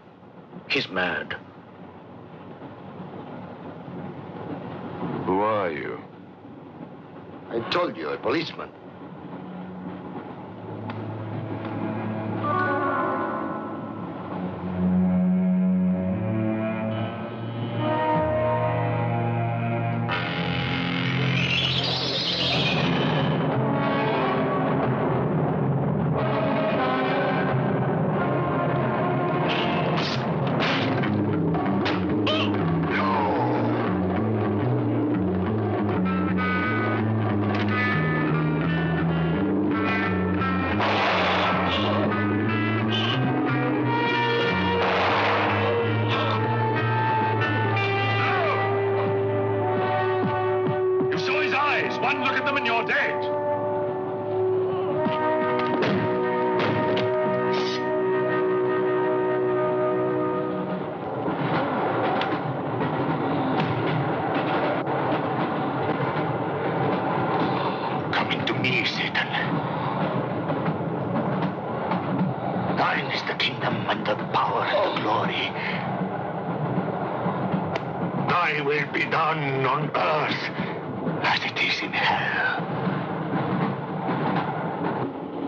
Speaker 2: He's mad.
Speaker 14: Who are you?
Speaker 15: I told you, a policeman.
Speaker 3: One look at them and you're dead.
Speaker 10: Coming to me, Satan. Thine is the kingdom and the power and the glory. Thy will be done on earth as it is in hell.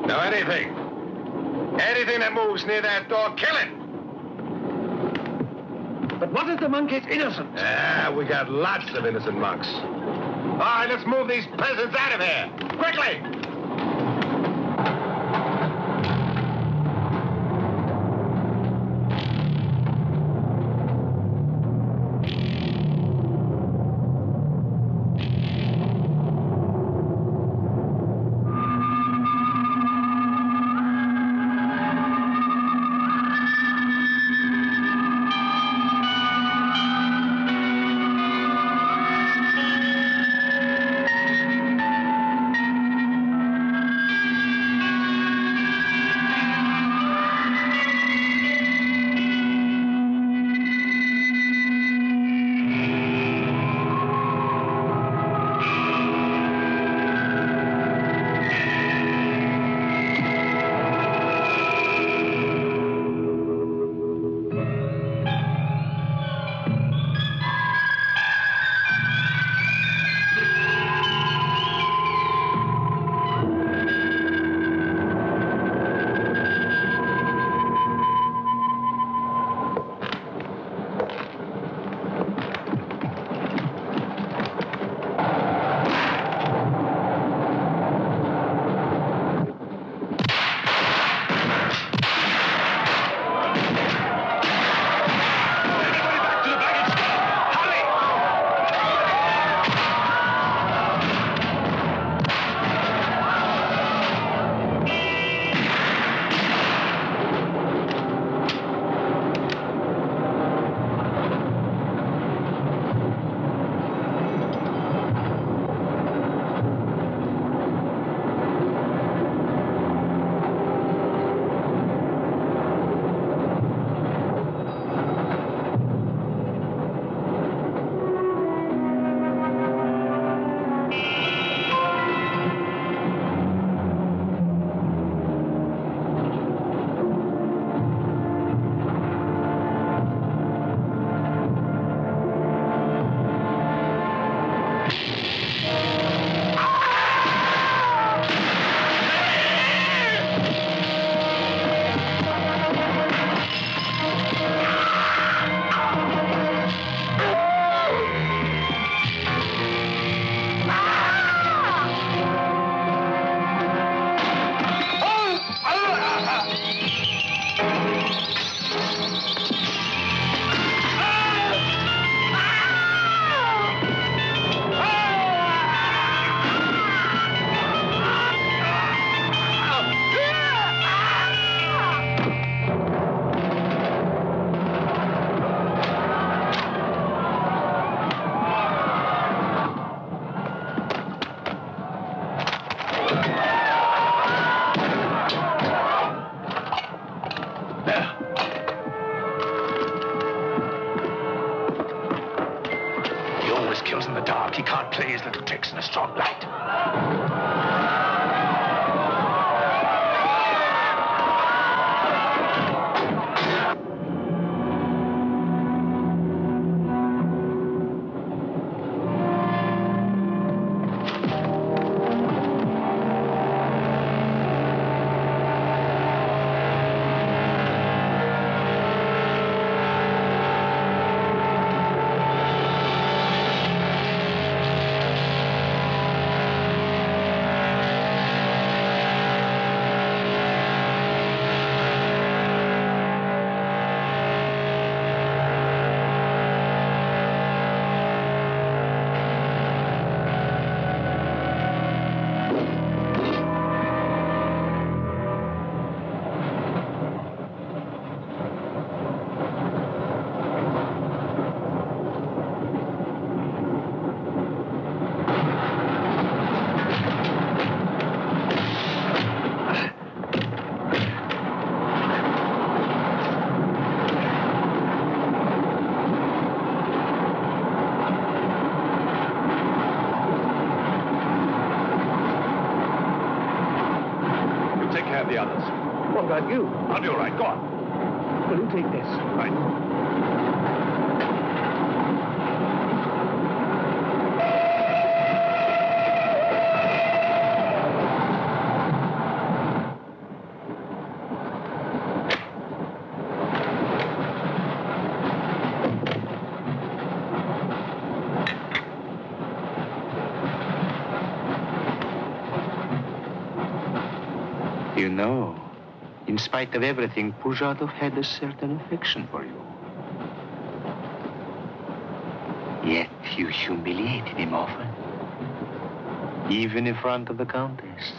Speaker 14: Now anything that moves near that door, kill it!
Speaker 5: But what if the monk is innocent?
Speaker 14: We got lots of innocent monks. All right, let's move these peasants out of here. Quickly!
Speaker 7: always kills in the dark. He can't play his little tricks in a strong light.
Speaker 3: The others.
Speaker 7: What about you?
Speaker 3: I'll be all right. Go on.
Speaker 7: Will you take this?
Speaker 3: Right.
Speaker 10: You know, in spite of everything, Pujadov had a certain affection for you. Yet you humiliated him often, even in front of the Countess.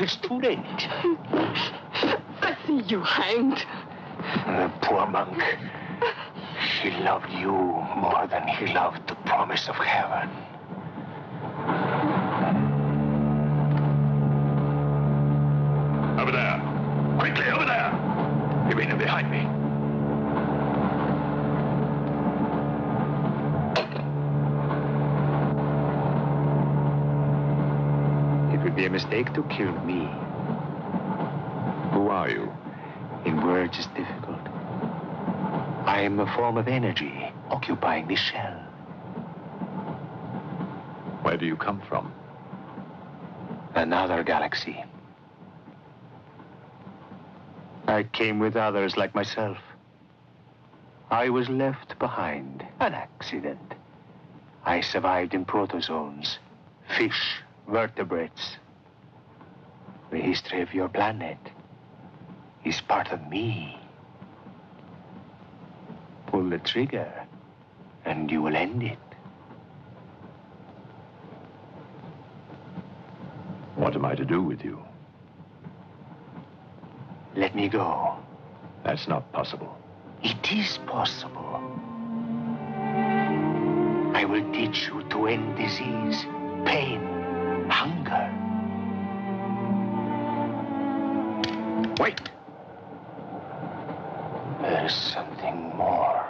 Speaker 10: It's too late.
Speaker 9: I see you hanged.
Speaker 7: The poor monk. He loved you more than he loved the promise of heaven.
Speaker 3: Over there. Quickly, over there. You mean behind me?
Speaker 10: It would be a mistake to kill me.
Speaker 1: Who are you?
Speaker 10: In words, it's difficult. I am a form of energy occupying this shell.
Speaker 1: Where do you come from?
Speaker 10: Another galaxy. I came with others like myself. I was left behind. An accident. I survived in protozoans, fish, vertebrates. The history of your planet is part of me. Pull the trigger, and you will end it.
Speaker 1: What am I to do with you?
Speaker 10: Let me go.
Speaker 1: That's not possible.
Speaker 10: It is possible. I will teach you to end disease, pain, hunger. Wait. There is something more.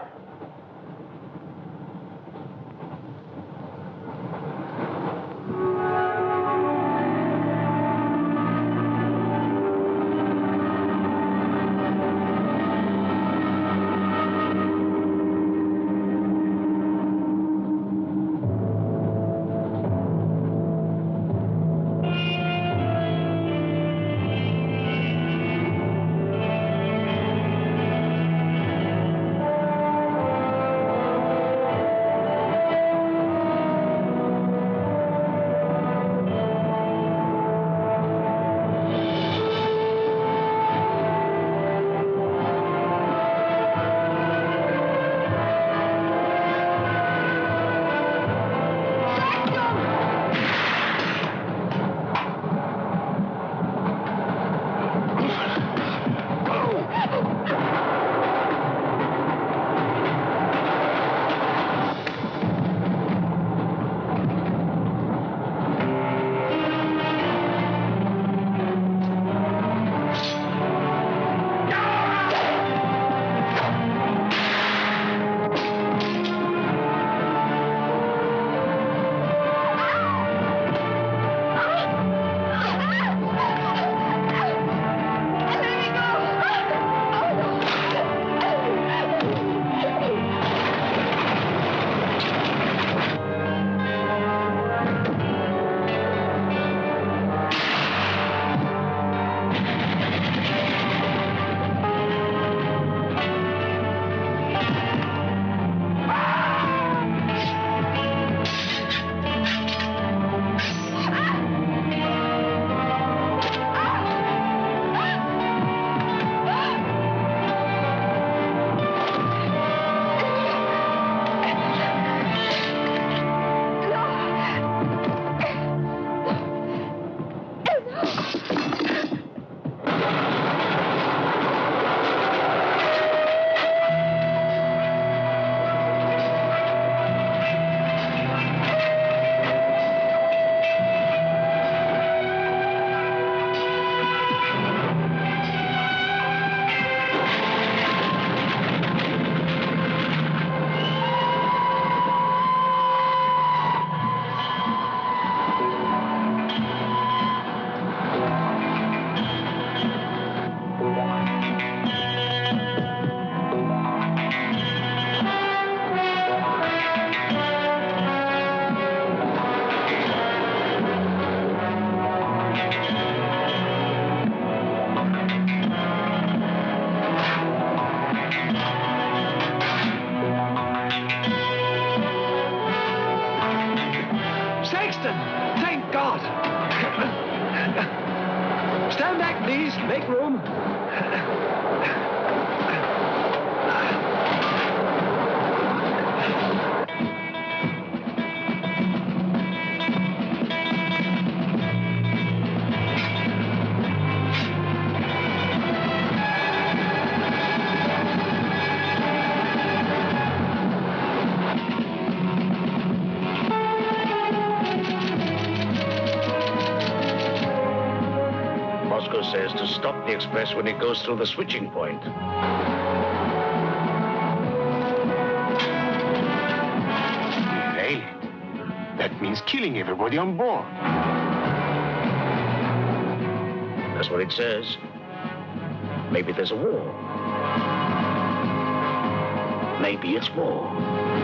Speaker 12: please. Make room.
Speaker 2: Says to stop the express when it goes through the switching point.
Speaker 7: Derail it. That means killing everybody on board.
Speaker 2: That's what it says. Maybe there's a war. Maybe it's war.